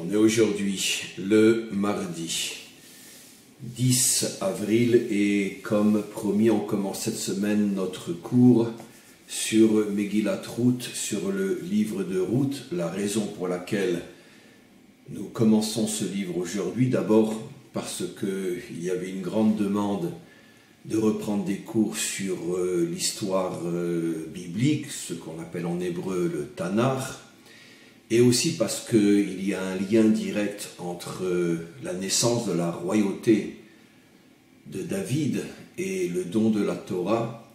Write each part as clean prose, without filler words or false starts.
On est aujourd'hui le mardi 10 avril et comme promis, on commence cette semaine notre cours sur Megillat Ruth, sur le livre de Ruth. La raison pour laquelle nous commençons ce livre aujourd'hui, d'abord parce qu'il y avait une grande demande de reprendre des cours sur l'histoire biblique, ce qu'on appelle en hébreu le Tanakh, et aussi parce qu'il y a un lien direct entre la naissance de la royauté de David et le don de la Torah.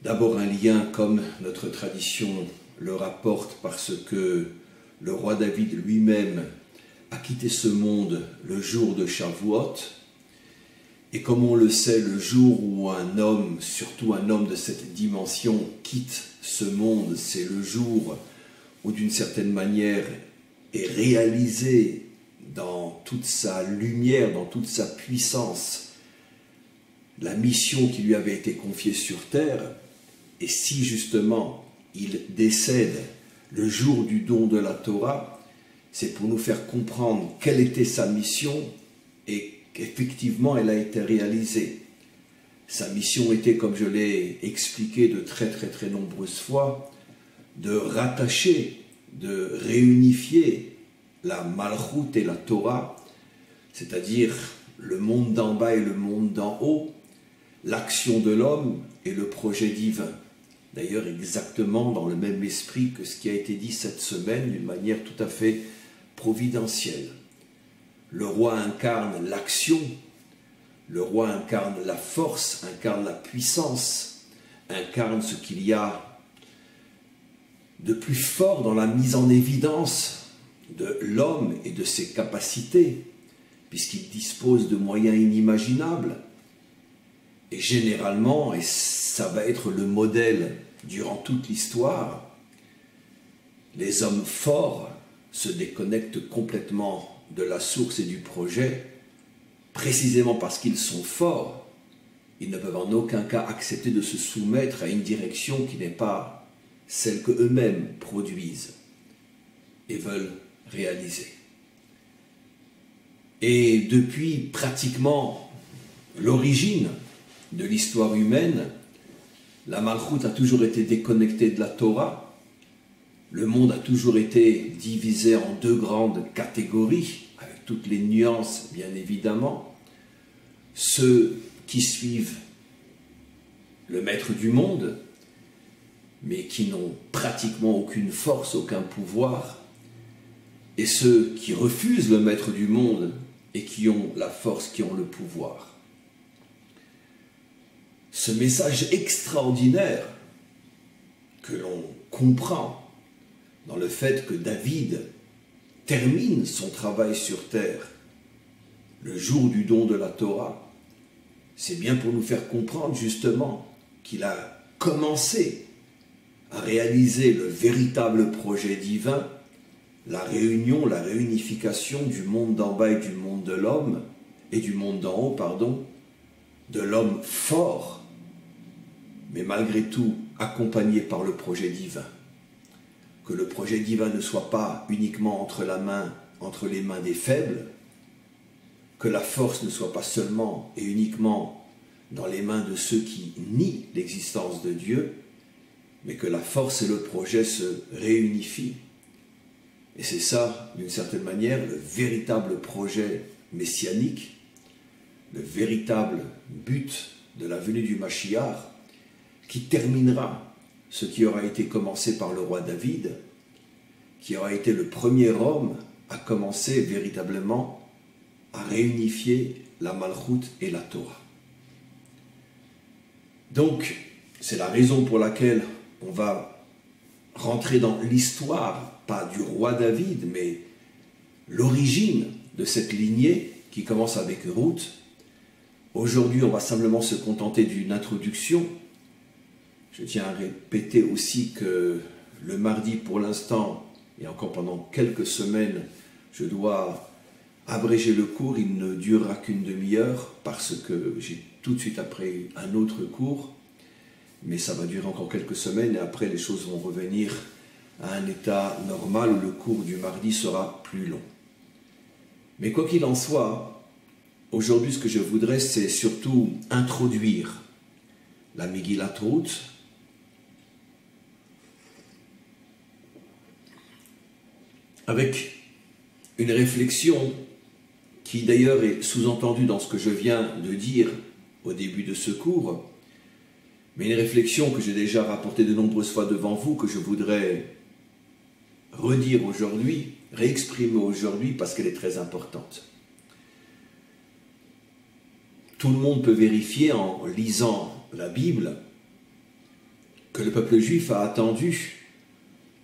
D'abord un lien comme notre tradition le rapporte parce que le roi David lui-même a quitté ce monde le jour de Shavuot. Et comme on le sait, le jour où un homme, surtout un homme de cette dimension, quitte ce monde, c'est le jour où d'une certaine manière est réalisé dans toute sa lumière, dans toute sa puissance, la mission qui lui avait été confiée sur terre. Et si justement il décède le jour du don de la Torah, c'est pour nous faire comprendre quelle était sa mission et qu'effectivement elle a été réalisée. Sa mission était, comme je l'ai expliqué de très nombreuses fois, de rattacher, de réunifier la Malchut et la Torah, c'est-à-dire le monde d'en bas et le monde d'en haut, l'action de l'homme et le projet divin. D'ailleurs, exactement dans le même esprit que ce qui a été dit cette semaine, d'une manière tout à fait providentielle. Le roi incarne l'action, le roi incarne la force, incarne la puissance, incarne ce qu'il y a de plus fort dans la mise en évidence de l'homme et de ses capacités, puisqu'il dispose de moyens inimaginables. Et généralement, et ça va être le modèle durant toute l'histoire, les hommes forts se déconnectent complètement de la source et du projet, précisément parce qu'ils sont forts. Ils ne peuvent en aucun cas accepter de se soumettre à une direction qui n'est pas celle qu'eux-mêmes produisent et veulent réaliser. Et depuis pratiquement l'origine de l'histoire humaine, la Malchut a toujours été déconnectée de la Torah. Le monde a toujours été divisé en deux grandes catégories, avec toutes les nuances bien évidemment. Ceux qui suivent le maître du monde, mais qui n'ont pratiquement aucune force, aucun pouvoir, et ceux qui refusent le maître du monde et qui ont la force, qui ont le pouvoir. Ce message extraordinaire que l'on comprend dans le fait que David termine son travail sur terre le jour du don de la Torah, c'est bien pour nous faire comprendre justement qu'il a commencé à réaliser le véritable projet divin, la réunion, la réunification du monde d'en bas et du monde de l'homme, et du monde d'en haut, pardon, de l'homme fort, mais malgré tout accompagné par le projet divin. Que le projet divin ne soit pas uniquement entre les mains des faibles, que la force ne soit pas seulement et uniquement dans les mains de ceux qui nient l'existence de Dieu, mais que la force et le projet se réunifient. Et c'est ça, d'une certaine manière, le véritable projet messianique, le véritable but de la venue du Mashiach, qui terminera ce qui aura été commencé par le roi David, qui aura été le premier homme à commencer véritablement à réunifier la Malchut et la Torah. Donc, c'est la raison pour laquelle on va rentrer dans l'histoire, pas du roi David, mais l'origine de cette lignée qui commence avec Ruth. Aujourd'hui, on va simplement se contenter d'une introduction. Je tiens à répéter aussi que le mardi, pour l'instant, et encore pendant quelques semaines, je dois abréger le cours. Il ne durera qu'une demi-heure parce que j'ai tout de suite après un autre cours. Mais ça va durer encore quelques semaines et après les choses vont revenir à un état normal où le cours du mardi sera plus long. Mais quoi qu'il en soit, aujourd'hui ce que je voudrais, c'est surtout introduire la Megillat Ruth avec une réflexion qui d'ailleurs est sous-entendue dans ce que je viens de dire au début de ce cours, mais une réflexion que j'ai déjà rapportée de nombreuses fois devant vous, que je voudrais redire aujourd'hui, réexprimer aujourd'hui, parce qu'elle est très importante. Tout le monde peut vérifier en lisant la Bible que le peuple juif a attendu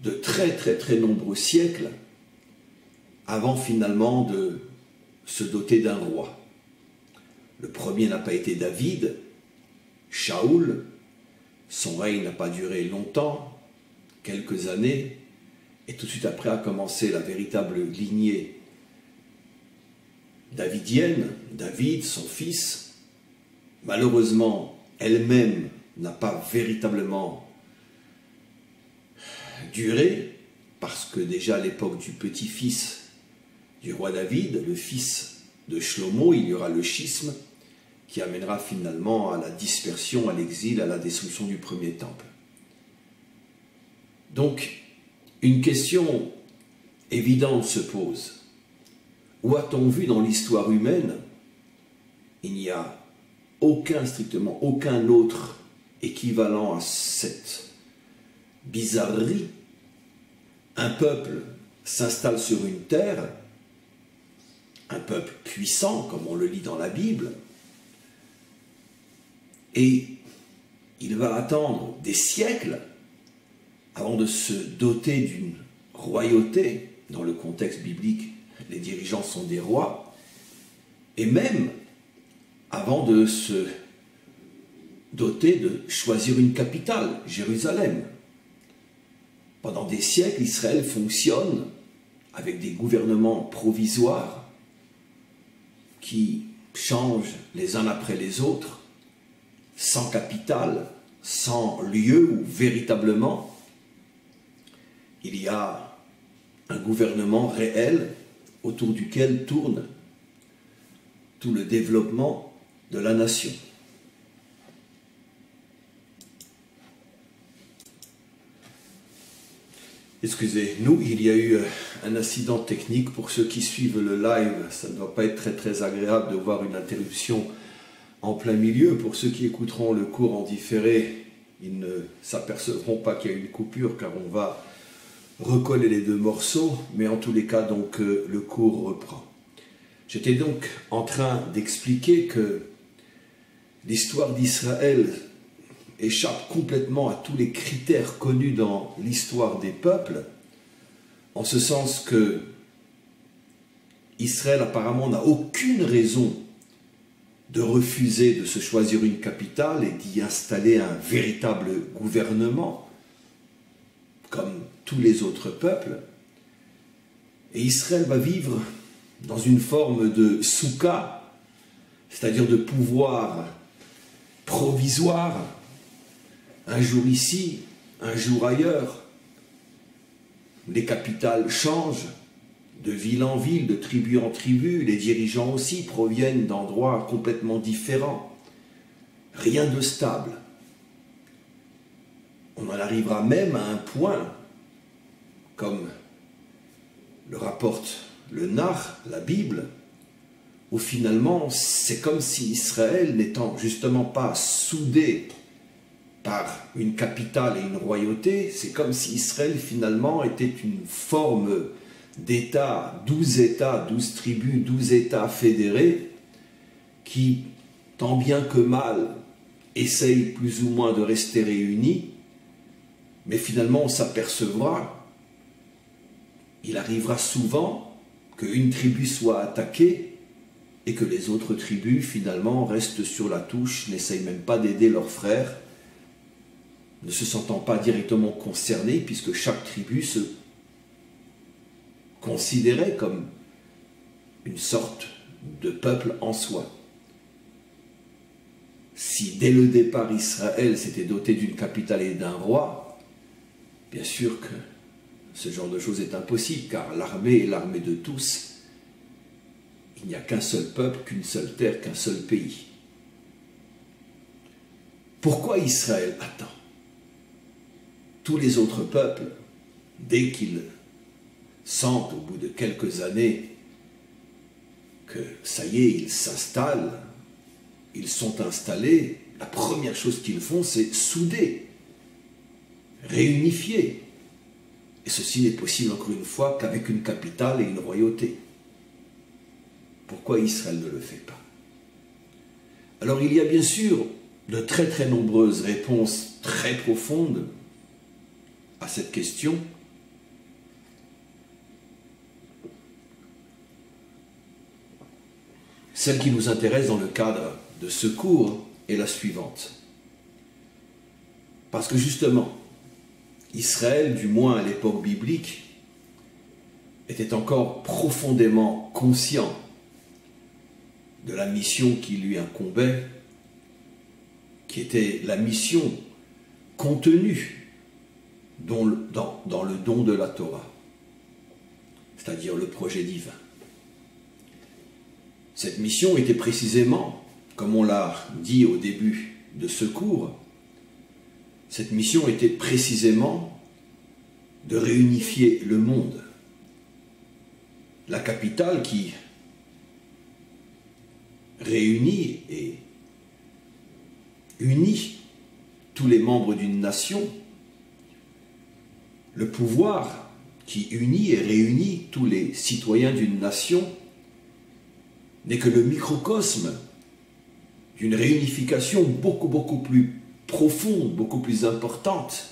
de très nombreux siècles avant finalement de se doter d'un roi. Le premier n'a pas été David, Shaoul, son règne n'a pas duré longtemps, quelques années, et tout de suite après a commencé la véritable lignée davidienne, David, son fils. Malheureusement, elle-même n'a pas véritablement duré, parce que déjà à l'époque du petit-fils du roi David, le fils de Shlomo, il y aura le schisme qui amènera finalement à la dispersion, à l'exil, à la destruction du premier temple. Donc, une question évidente se pose. Où a-t-on vu dans l'histoire humaine, il n'y a strictement aucun autre équivalent à cette bizarrerie, un peuple s'installe sur une terre, un peuple puissant, comme on le lit dans la Bible, et il va attendre des siècles avant de se doter d'une royauté. Dans le contexte biblique, les dirigeants sont des rois, et même avant de se doter de choisir une capitale, Jérusalem. Pendant des siècles, Israël fonctionne avec des gouvernements provisoires qui changent les uns après les autres, sans capitale, sans lieu où véritablement il y a un gouvernement réel autour duquel tourne tout le développement de la nation. Excusez-nous, il y a eu un incident technique. Pour ceux qui suivent le live, ça ne doit pas être très agréable de voir une interruption en plein milieu. Pour ceux qui écouteront le cours en différé, ils ne s'apercevront pas qu'il y a une coupure car on va recoller les deux morceaux, mais en tous les cas, donc, le cours reprend. J'étais donc en train d'expliquer que l'histoire d'Israël échappe complètement à tous les critères connus dans l'histoire des peuples, en ce sens que Israël apparemment n'a aucune raison de refuser de se choisir une capitale et d'y installer un véritable gouvernement, comme tous les autres peuples. Et Israël va vivre dans une forme de soukha, c'est-à-dire de pouvoir provisoire, un jour ici, un jour ailleurs. Les capitales changent de ville en ville, de tribu en tribu, les dirigeants aussi proviennent d'endroits complètement différents. Rien de stable. On en arrivera même à un point, comme le rapporte le Nar, la Bible, où finalement c'est comme si Israël, n'étant justement pas soudé par une capitale et une royauté, c'est comme si Israël finalement était une forme d'État, 12 tribus, 12 États fédérés, qui, tant bien que mal, essayent plus ou moins de rester réunis, mais finalement on s'apercevra, il arrivera souvent qu'une tribu soit attaquée et que les autres tribus finalement restent sur la touche, n'essayent même pas d'aider leurs frères, ne se sentant pas directement concernés, puisque chaque tribu se considérait comme une sorte de peuple en soi. Si dès le départ Israël s'était doté d'une capitale et d'un roi, bien sûr que ce genre de chose est impossible, car l'armée est l'armée de tous, qu'il n'y a qu'un seul peuple, qu'une seule terre, qu'un seul pays. Pourquoi Israël attend? Tous les autres peuples, dès qu'ils sentent au bout de quelques années que ça y est, ils s'installent, ils sont installés, la première chose qu'ils font, c'est souder, réunifier. Et ceci n'est possible, encore une fois, qu'avec une capitale et une royauté. Pourquoi Israël ne le fait pas? Alors il y a bien sûr de très très nombreuses réponses très profondes à cette question. Celle qui nous intéresse dans le cadre de ce cours est la suivante. Parce que justement, Israël, du moins à l'époque biblique, était encore profondément conscient de la mission qui lui incombait, qui était la mission contenue dans le don de la Torah, c'est-à-dire le projet divin. Cette mission était précisément, comme on l'a dit au début de ce cours, cette mission était précisément de réunifier le monde. La capitale qui réunit et unit tous les membres d'une nation, le pouvoir qui unit et réunit tous les citoyens d'une nation, n'est que le microcosme d'une réunification beaucoup plus profonde, beaucoup plus importante,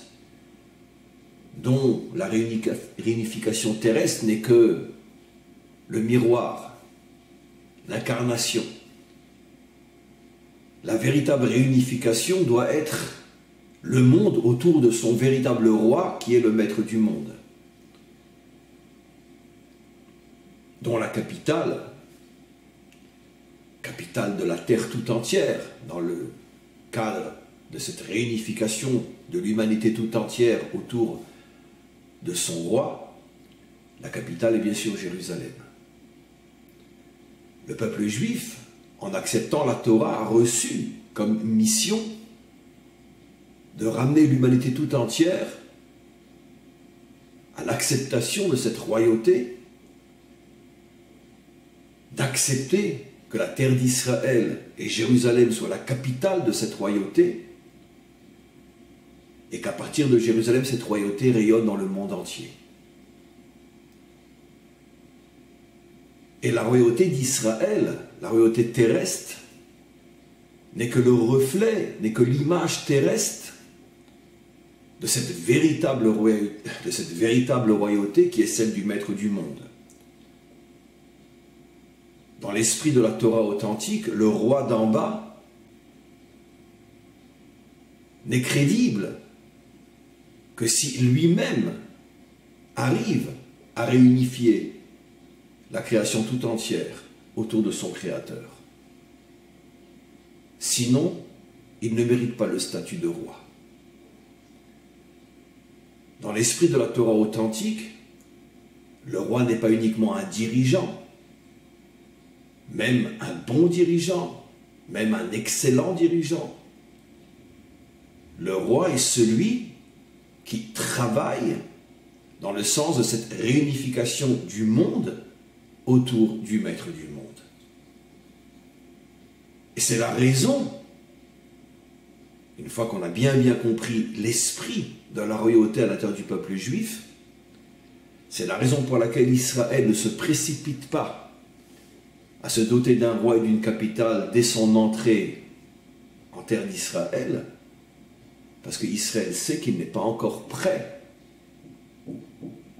dont la réunification terrestre n'est que le miroir, l'incarnation. La véritable réunification doit être le monde autour de son véritable roi qui est le maître du monde, dont la capitale de la terre tout entière, dans le cadre de cette réunification de l'humanité tout entière autour de son roi, la capitale est bien sûr Jérusalem. Le peuple juif, en acceptant la Torah, a reçu comme mission de ramener l'humanité tout entière à l'acceptation de cette royauté, d'accepter que la terre d'Israël et Jérusalem soient la capitale de cette royauté, et qu'à partir de Jérusalem, cette royauté rayonne dans le monde entier. Et la royauté d'Israël, la royauté terrestre, n'est que le reflet, n'est que l'image terrestre de cette véritable royauté qui est celle du Maître du monde. Dans l'esprit de la Torah authentique, le roi d'en bas n'est crédible que si lui-même arrive à réunifier la création tout entière autour de son Créateur. Sinon, il ne mérite pas le statut de roi. Dans l'esprit de la Torah authentique, le roi n'est pas uniquement un dirigeant, même un bon dirigeant, même un excellent dirigeant. Le roi est celui qui travaille dans le sens de cette réunification du monde autour du Maître du monde. Et c'est la raison, une fois qu'on a bien compris l'esprit de la royauté à l'intérieur du peuple juif, c'est la raison pour laquelle Israël ne se précipite pas à se doter d'un roi et d'une capitale dès son entrée en terre d'Israël, parce qu'Israël sait qu'il n'est pas encore prêt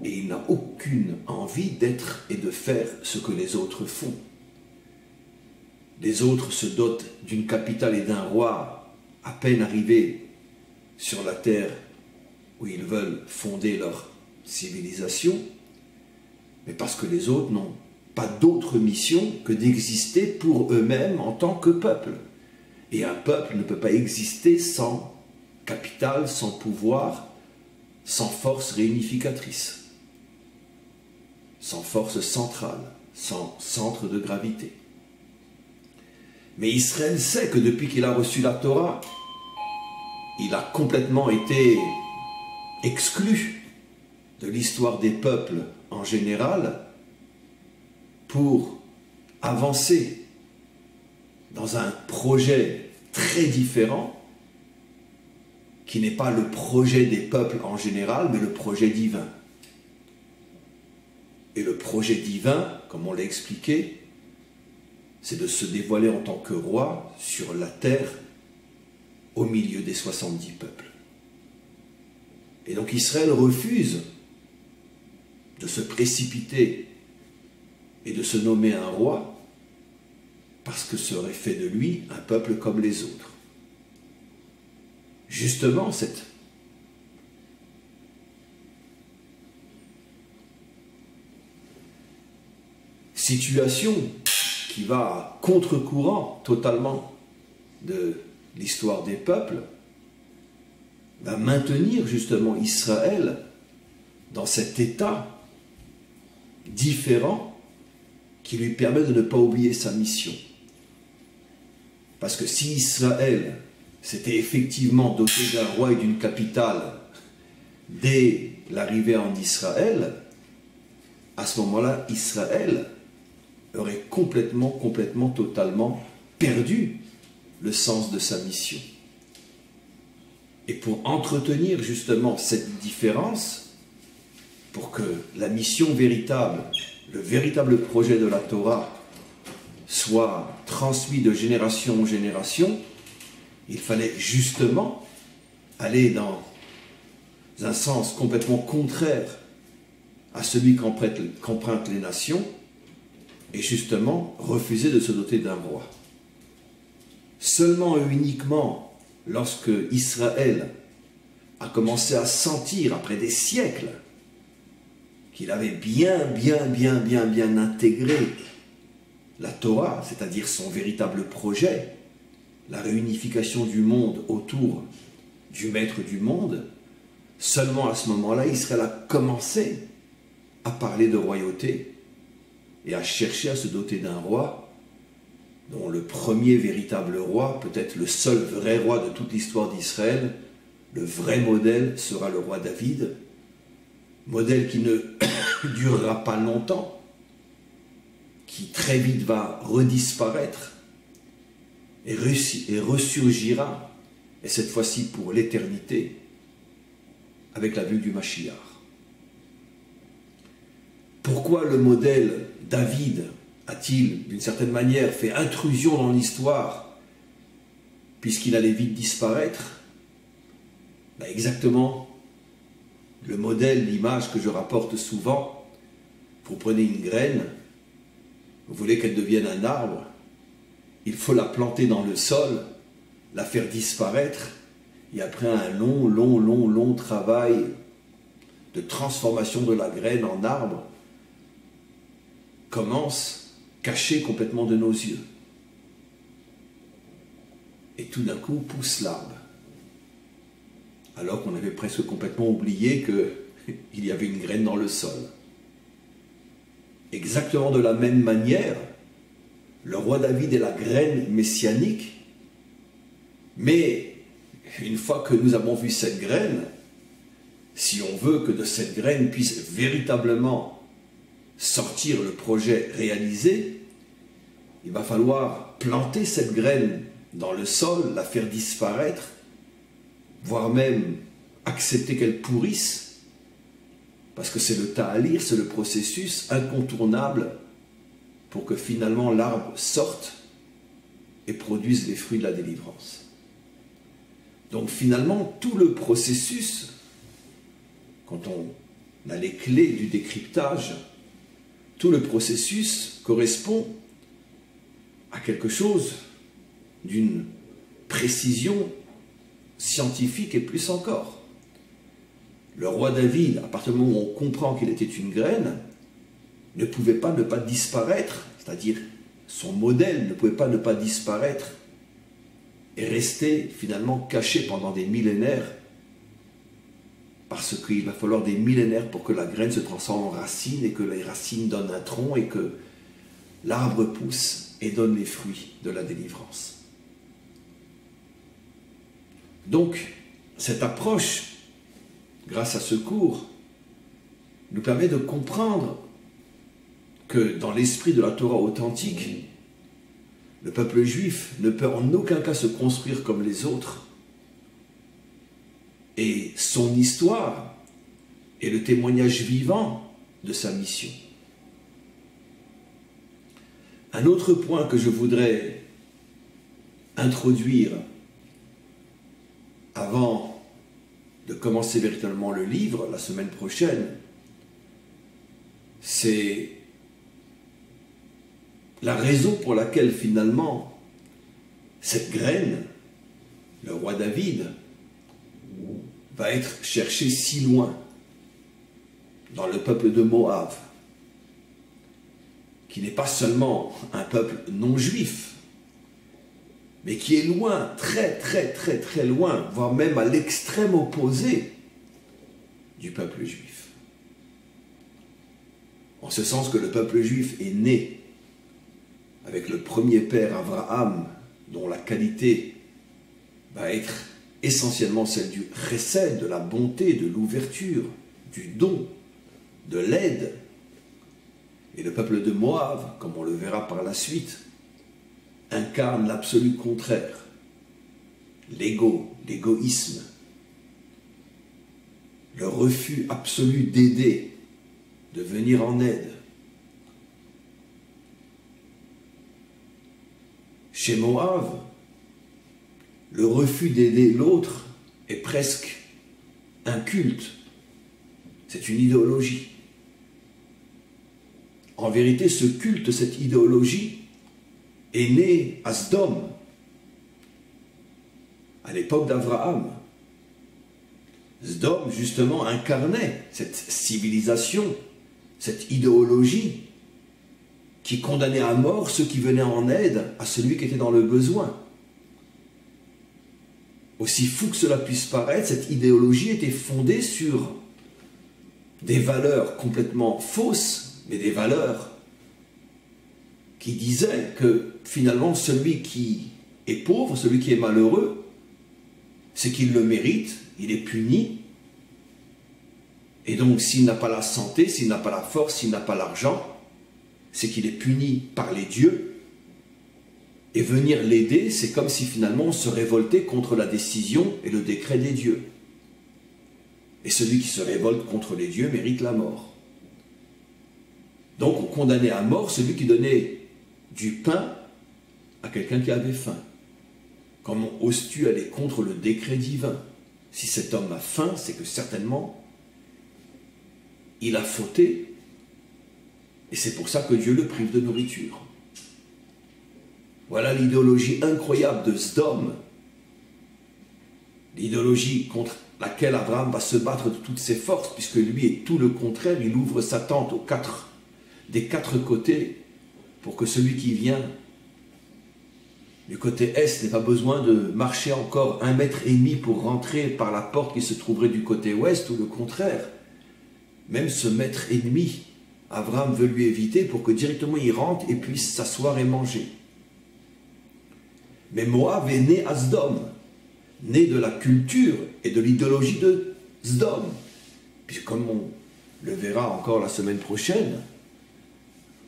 et il n'a aucune envie d'être et de faire ce que les autres font. Les autres se dotent d'une capitale et d'un roi à peine arrivés sur la terre où ils veulent fonder leur civilisation, mais parce que les autres n'ont pas d'autre mission que d'exister pour eux-mêmes en tant que peuple. Et un peuple ne peut pas exister sans capitale, sans pouvoir, sans force réunificatrice, sans force centrale, sans centre de gravité. Mais Israël sait que depuis qu'il a reçu la Torah, il a complètement été exclu de l'histoire des peuples en général pour avancer dans un projet très différent qui n'est pas le projet des peuples en général, mais le projet divin. Et le projet divin, comme on l'a expliqué, c'est de se dévoiler en tant que roi sur la terre au milieu des 70 peuples. Et donc Israël refuse de se précipiter et de se nommer un roi parce que ça aurait fait de lui un peuple comme les autres. Justement, cette situation qui va à contre-courant totalement de l'histoire des peuples va maintenir justement Israël dans cet état différent qui lui permet de ne pas oublier sa mission. Parce que si Israël s'était effectivement doté d'un roi et d'une capitale dès l'arrivée en Israël, à ce moment-là, Israël aurait complètement, totalement perdu le sens de sa mission. Et pour entretenir justement cette différence, pour que la mission véritable, le véritable projet de la Torah soit transmis de génération en génération, il fallait justement aller dans un sens complètement contraire à celui qu'empruntent les nations, et justement refuser de se doter d'un roi. Seulement et uniquement lorsque Israël a commencé à sentir, après des siècles, qu'il avait bien intégré la Torah, c'est-à-dire son véritable projet, la réunification du monde autour du maître du monde, seulement à ce moment-là, Israël a commencé à parler de royauté et à chercher à se doter d'un roi, dont le premier véritable roi, peut-être le seul vrai roi de toute l'histoire d'Israël, le vrai modèle sera le roi David, modèle qui ne durera pas longtemps, qui très vite va redisparaître et ressurgira, et cette fois-ci pour l'éternité, avec la vue du Mashiach. Pourquoi le modèle David a-t-il, d'une certaine manière, fait intrusion dans l'histoire, puisqu'il allait vite disparaître? Exactement le modèle, l'image que je rapporte souvent. Vous prenez une graine, vous voulez qu'elle devienne un arbre, il faut la planter dans le sol, la faire disparaître, et après un long travail de transformation de la graine en arbre, commence caché complètement de nos yeux. Et tout d'un coup pousse l'arbre. Alors qu'on avait presque complètement oublié qu'il y avait une graine dans le sol. Exactement de la même manière, le roi David est la graine messianique, mais une fois que nous avons vu cette graine, si on veut que de cette graine puisse véritablement sortir le projet réalisé, il va falloir planter cette graine dans le sol, la faire disparaître, voire même accepter qu'elle pourrisse, parce que c'est le ta'alir, c'est le processus incontournable pour que finalement l'arbre sorte et produise les fruits de la délivrance. Donc finalement, tout le processus, quand on a les clés du décryptage, tout le processus correspond à quelque chose d'une précision scientifique et plus encore. Le roi David, à partir du moment où on comprend qu'il était une graine, ne pouvait pas ne pas disparaître, c'est-à-dire son modèle ne pouvait pas ne pas disparaître et rester finalement caché pendant des millénaires, parce qu'il va falloir des millénaires pour que la graine se transforme en racine et que les racines donnent un tronc et que l'arbre pousse et donne les fruits de la délivrance. Donc, cette approche, grâce à ce cours, nous permet de comprendre que dans l'esprit de la Torah authentique, le peuple juif ne peut en aucun cas se construire comme les autres. Et son histoire est le témoignage vivant de sa mission. Un autre point que je voudrais introduire avant de commencer véritablement le livre la semaine prochaine, c'est la raison pour laquelle finalement cette graine, le roi David, va être cherché si loin dans le peuple de Moab, qui n'est pas seulement un peuple non juif, mais qui est loin, très très très très loin, voire même à l'extrême opposé du peuple juif. En ce sens que le peuple juif est né avec le premier père Abraham, dont la qualité va être essentiellement celle du chesed, de la bonté, de l'ouverture, du don, de l'aide. Et le peuple de Moab, comme on le verra par la suite, incarne l'absolu contraire, l'ego, l'égoïsme, le refus absolu d'aider, de venir en aide. Chez Moab, le refus d'aider l'autre est presque un culte, c'est une idéologie. En vérité, ce culte, cette idéologie, est né à Sdom, à l'époque d'Abraham. Sdom, justement, incarnait cette civilisation, cette idéologie qui condamnait à mort ceux qui venaient en aide à celui qui était dans le besoin. Aussi fou que cela puisse paraître, cette idéologie était fondée sur des valeurs complètement fausses, mais des valeurs qui disaient que finalement celui qui est pauvre, celui qui est malheureux, c'est qu'il le mérite, il est puni. Et donc s'il n'a pas la santé, s'il n'a pas la force, s'il n'a pas l'argent, c'est qu'il est puni par les dieux. Et venir l'aider, c'est comme si finalement on se révoltait contre la décision et le décret des dieux. Et celui qui se révolte contre les dieux mérite la mort. Donc on condamnait à mort celui qui donnait du pain à quelqu'un qui avait faim. Comment oses-tu aller contre le décret divin? Si cet homme a faim, c'est que certainement il a fauté. Et c'est pour ça que Dieu le prive de nourriture. Voilà l'idéologie incroyable de Sdom. L'idéologie contre laquelle Abraham va se battre de toutes ses forces, puisque lui est tout le contraire, il ouvre sa tente des quatre côtés, pour que celui qui vient du côté est n'ait pas besoin de marcher encore 1,5 mètre pour rentrer par la porte qui se trouverait du côté ouest, ou le contraire. Même ce 1,5 mètre, Abraham veut lui éviter pour que directement il rentre et puisse s'asseoir et manger. Mais Moab est né à Sdom, né de la culture et de l'idéologie de Sdom. Puis comme on le verra encore la semaine prochaine,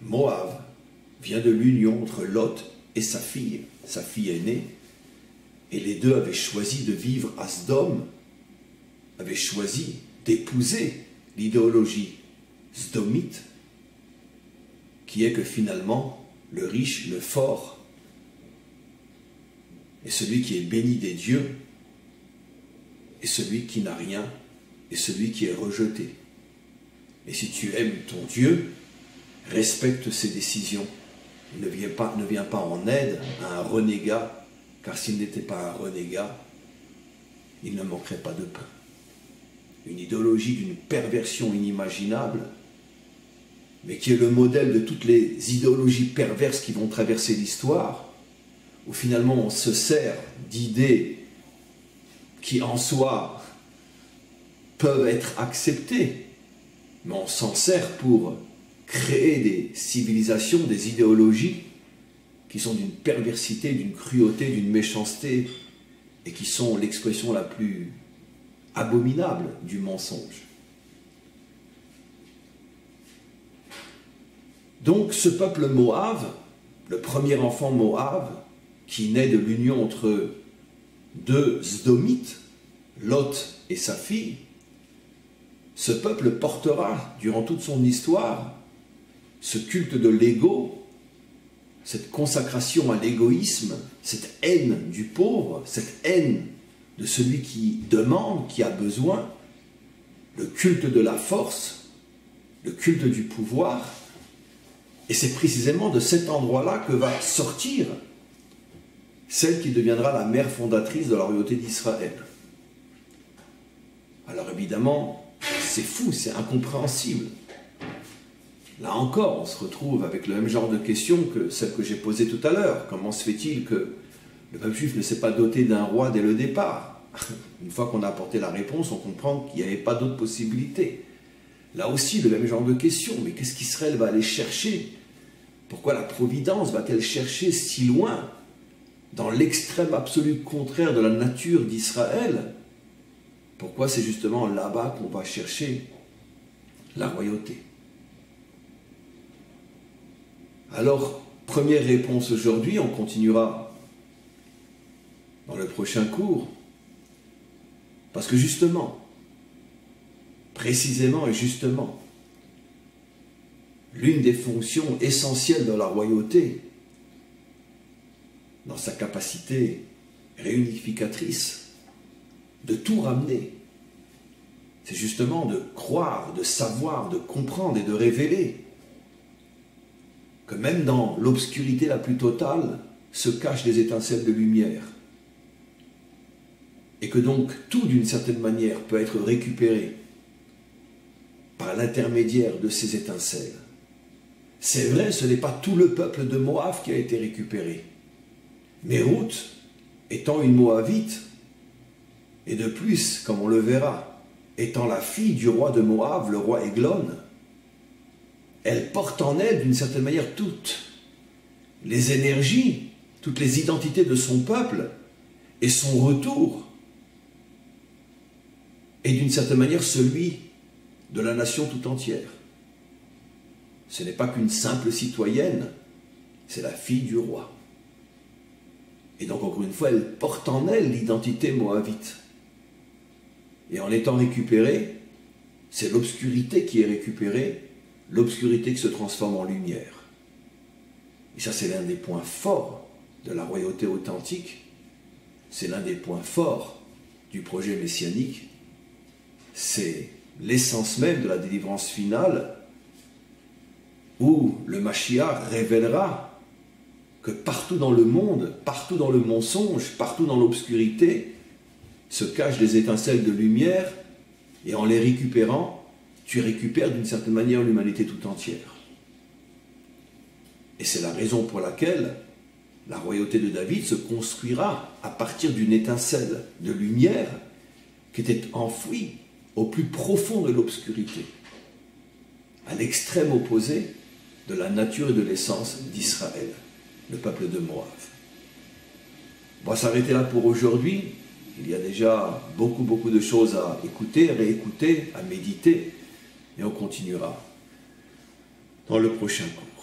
Moab vient de l'union entre Lot et sa fille aînée, et les deux avaient choisi de vivre à Sdom, avaient choisi d'épouser l'idéologie sdomite, qui est que finalement le riche, le fort, est celui qui est béni des dieux, et celui qui n'a rien, et celui qui est rejeté. Et si tu aimes ton Dieu, respecte ses décisions. Ne viens pas en aide à un renégat, car s'il n'était pas un renégat, il ne manquerait pas de pain. Une idéologie d'une perversion inimaginable, mais qui est le modèle de toutes les idéologies perverses qui vont traverser l'histoire, où finalement on se sert d'idées qui en soi peuvent être acceptées, mais on s'en sert pour créé des civilisations, des idéologies qui sont d'une perversité, d'une cruauté, d'une méchanceté et qui sont l'expression la plus abominable du mensonge. Donc ce peuple Moab, le premier enfant Moab, qui naît de l'union entre deux Sdomites, Lot et sa fille, ce peuple portera durant toute son histoire ce culte de l'ego, cette consacration à l'égoïsme, cette haine du pauvre, cette haine de celui qui demande, qui a besoin, le culte de la force, le culte du pouvoir. Et c'est précisément de cet endroit-là que va sortir celle qui deviendra la mère fondatrice de la royauté d'Israël. Alors évidemment, c'est fou, c'est incompréhensible. Là encore, on se retrouve avec le même genre de questions que celle que j'ai posée tout à l'heure. Comment se fait-il que le peuple juif ne s'est pas doté d'un roi dès le départ? Une fois qu'on a apporté la réponse, on comprend qu'il n'y avait pas d'autre possibilité. Là aussi, le même genre de questions. Mais qu'est-ce qu'Israël va aller chercher? Pourquoi la Providence va-t-elle chercher si loin, dans l'extrême absolu contraire de la nature d'Israël? Pourquoi c'est justement là-bas qu'on va chercher la royauté? Alors, première réponse aujourd'hui, on continuera dans le prochain cours, parce que justement, précisément et justement, l'une des fonctions essentielles de la royauté, dans sa capacité réunificatrice, de tout ramener, c'est justement de croire, de savoir, de comprendre et de révéler que même dans l'obscurité la plus totale se cachent des étincelles de lumière. Et que donc tout, d'une certaine manière, peut être récupéré par l'intermédiaire de ces étincelles. C'est vrai, ce n'est pas tout le peuple de Moab qui a été récupéré. Mais Ruth, étant une Moabite, et de plus, comme on le verra, étant la fille du roi de Moab, le roi Églon, elle porte en elle, d'une certaine manière, toutes les énergies, toutes les identités de son peuple, et son retour est d'une certaine manière celui de la nation tout entière. Ce n'est pas qu'une simple citoyenne, c'est la fille du roi. Et donc, encore une fois, elle porte en elle l'identité moabite. Et en étant récupérée, c'est l'obscurité qui est récupérée, l'obscurité qui se transforme en lumière. Et ça, c'est l'un des points forts de la royauté authentique. C'est l'un des points forts du projet messianique. C'est l'essence même de la délivrance finale, où le Mashiach révélera que partout dans le monde, partout dans le mensonge, partout dans l'obscurité, se cachent des étincelles de lumière, et en les récupérant, tu récupères d'une certaine manière l'humanité tout entière. Et c'est la raison pour laquelle la royauté de David se construira à partir d'une étincelle de lumière qui était enfouie au plus profond de l'obscurité, à l'extrême opposé de la nature et de l'essence d'Israël, le peuple de Moab. On va s'arrêter là pour aujourd'hui. Il y a déjà beaucoup de choses à écouter, réécouter, à méditer, et on continuera dans le prochain cours.